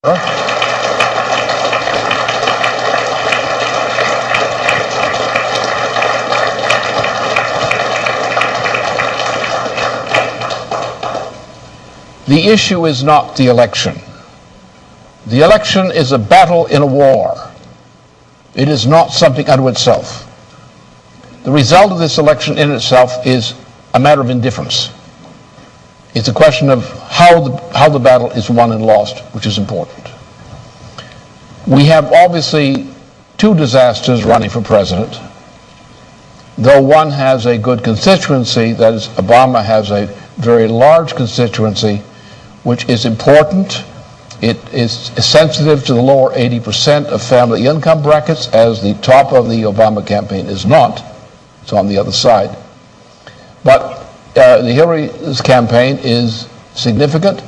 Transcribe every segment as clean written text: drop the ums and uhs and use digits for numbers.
The issue is not the election. The election is a battle in a war. It is not something unto itself. The result of this election in itself is a matter of indifference. It's a question of how the battle is won and lost, which is important. We have obviously two disasters running for president. Though one has a good constituency, that is, Obama has a very large constituency, which is important. It is sensitive to the lower 80% of family income brackets, as the top of the Obama campaign is not. It's on the other side. But the Hillary's campaign is significant,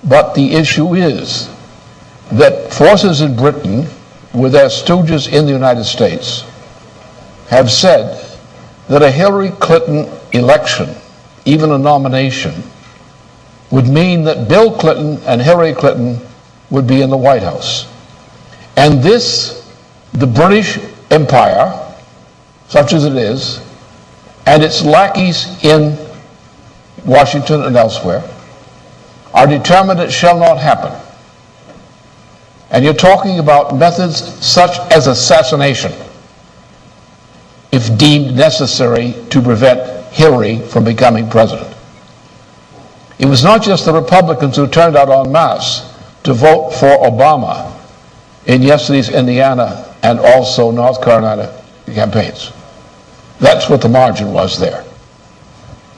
but the issue is that forces in Britain, with their stooges in the United States, have said that a Hillary Clinton election, even a nomination, would mean that Bill Clinton and Hillary Clinton would be in the White House. And this, the British Empire, such as it is, and its lackeys in Washington and elsewhere, are determined it shall not happen. And you're talking about methods such as assassination, if deemed necessary to prevent Hillary from becoming president. It was not just the Republicans who turned out en masse to vote for Obama in yesterday's Indiana and also North Carolina campaigns. That's what the margin was there.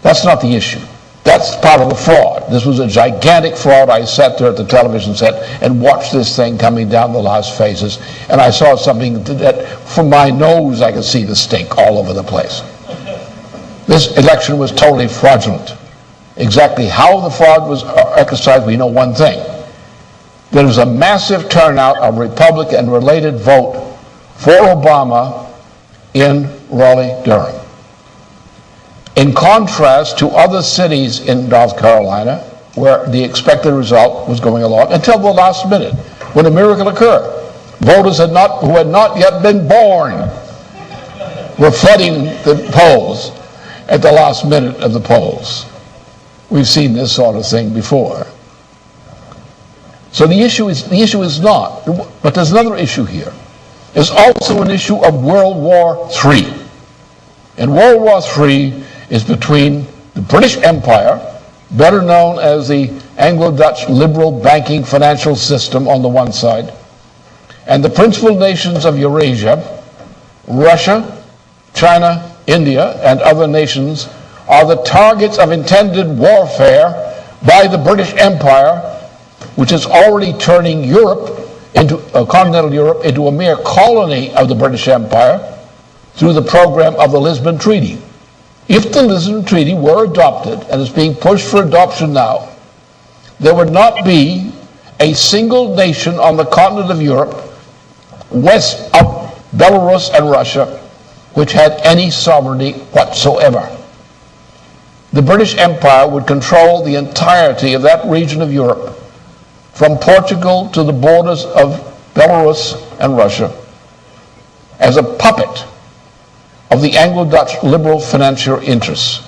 That's not the issue. That's part of the fraud. This was a gigantic fraud. I sat there at the television set and watched this thing coming down the last phases, and I saw something that from my nose I could see the stink all over the place. This election was totally fraudulent. Exactly how the fraud was exercised, we know one thing. There was a massive turnout of Republican related vote for Obama in Raleigh-Durham. In contrast to other cities in North Carolina, where the expected result was going along until the last minute, when a miracle occurred. Voters who had not yet been born were flooding the polls at the last minute of the polls. We've seen this sort of thing before. So the issue is not, but there's another issue here. There's also an issue of World War III. And World War III is between the British Empire, better known as the Anglo-Dutch liberal banking financial system on the one side, and the principal nations of Eurasia, Russia, China, India, and other nations are the targets of intended warfare by the British Empire, which is already turning Europe into continental Europe into a mere colony of the British Empire through the program of the Lisbon Treaty. If the Lisbon Treaty were adopted, and is being pushed for adoption now, there would not be a single nation on the continent of Europe west of Belarus and Russia which had any sovereignty whatsoever. The British Empire would control the entirety of that region of Europe, from Portugal to the borders of Belarus and Russia, as a puppet of the Anglo-Dutch liberal financial interests.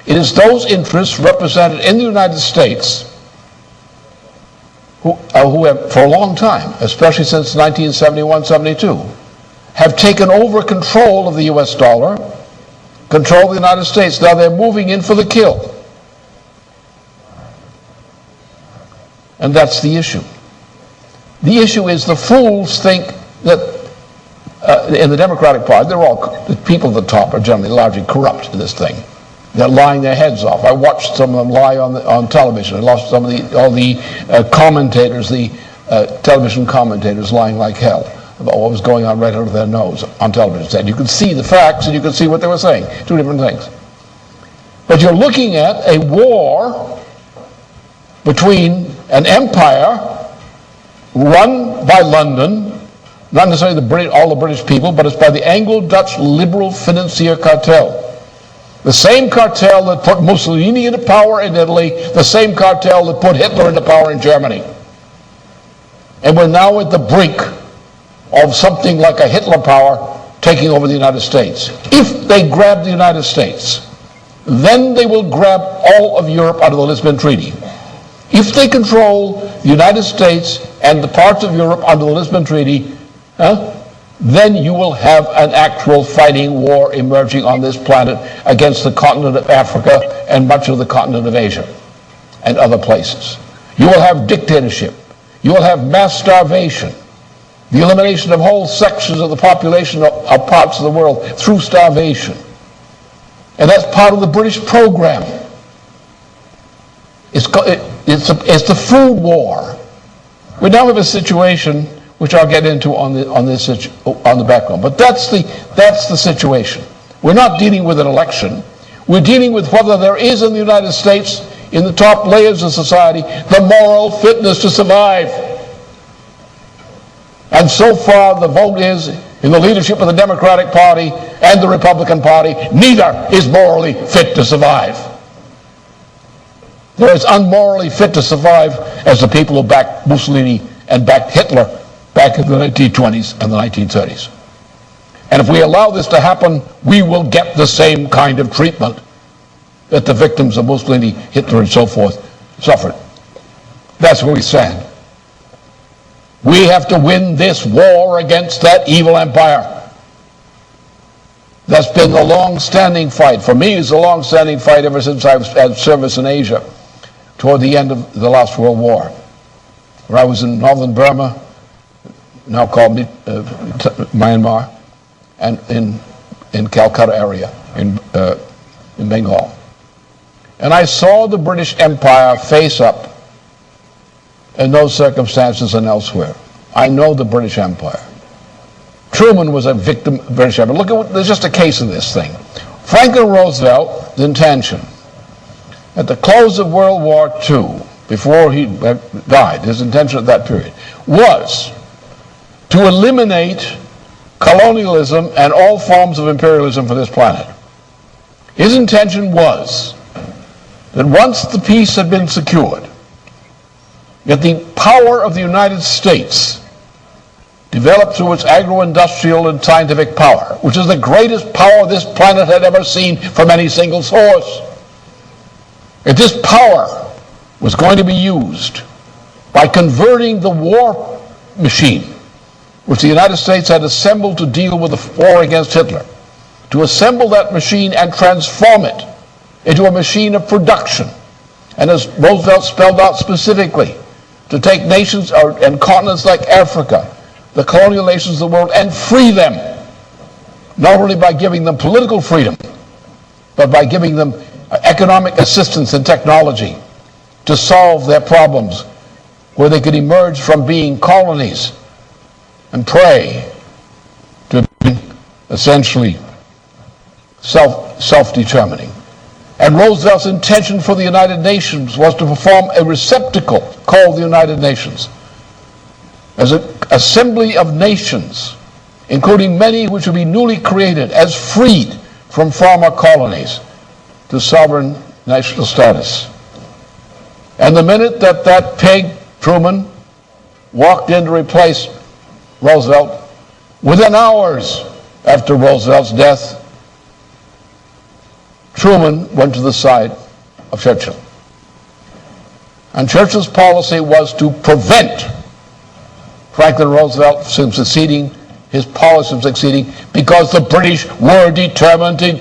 It is those interests represented in the United States who have, for a long time, especially since 1971-72, have taken over control of the US dollar, control of the United States. Now they're moving in for the kill. And that's the issue. The issue is the fools think that in the Democratic Party, the people at the top are generally largely corrupt in this thing. They're lying their heads off. I watched some of them lie on television. I watched some of all the commentators, the television commentators lying like hell about what was going on right under their nose on television set. You could see the facts and you could see what they were saying. Two different things. But you're looking at a war between an empire run by London, not necessarily all the British people, but it's by the Anglo-Dutch liberal financier cartel. The same cartel that put Mussolini into power in Italy, the same cartel that put Hitler into power in Germany. And we're now at the brink of something like a Hitler power taking over the United States. If they grab the United States, then they will grab all of Europe under the Lisbon Treaty. If they control the United States and the parts of Europe under the Lisbon Treaty, then you will have an actual fighting war emerging on this planet against the continent of Africa and much of the continent of Asia and other places. You will have dictatorship. You will have mass starvation, the elimination of whole sections of the population of parts of the world through starvation. And that's part of the British program. It's the food war. We now have a situation which I'll get into on the background. But that's the situation. We're not dealing with an election. We're dealing with whether there is in the United States, in the top layers of society, the moral fitness to survive. And so far the vote is in the leadership of the Democratic Party and the Republican Party, neither is morally fit to survive. They're as unmorally fit to survive as the people who backed Mussolini and backed Hitler back in the 1920s and the 1930s. And if we allow this to happen, we will get the same kind of treatment that the victims of Mussolini, Hitler, and so forth suffered. That's where we stand. We have to win this war against that evil empire. That's been the long-standing fight. For me, it's a long-standing fight ever since I've had service in Asia, toward the end of the last World War, where I was in northern Burma, now called Myanmar, and in Calcutta area, in Bengal. And I saw the British Empire face up in those circumstances and elsewhere. I know the British Empire. Truman was a victim of the British Empire. Look at there's just a case of this thing. Franklin Roosevelt's intention at the close of World War II, before he died, his intention at that period, was to eliminate colonialism and all forms of imperialism for this planet. His intention was that once the peace had been secured, that the power of the United States, developed through its agro-industrial and scientific power, which is the greatest power this planet had ever seen from any single source, that this power was going to be used by converting the war machine, which the United States had assembled to deal with the war against Hitler, to assemble that machine and transform it into a machine of production. And as Roosevelt spelled out specifically, to take nations and continents like Africa, the colonial nations of the world, and free them, not only by giving them political freedom, but by giving them economic assistance and technology to solve their problems, where they could emerge from being colonies and prey to being essentially self-determining. And Roosevelt's intention for the United Nations was to perform a receptacle called the United Nations, as an assembly of nations, including many which would be newly created as freed from former colonies to sovereign national status. And the minute that pig, Truman, walked in to replace Roosevelt, within hours after Roosevelt's death, Truman went to the side of Churchill. And Churchill's policy was to prevent Franklin Roosevelt from succeeding, his policy from succeeding, because the British were determined to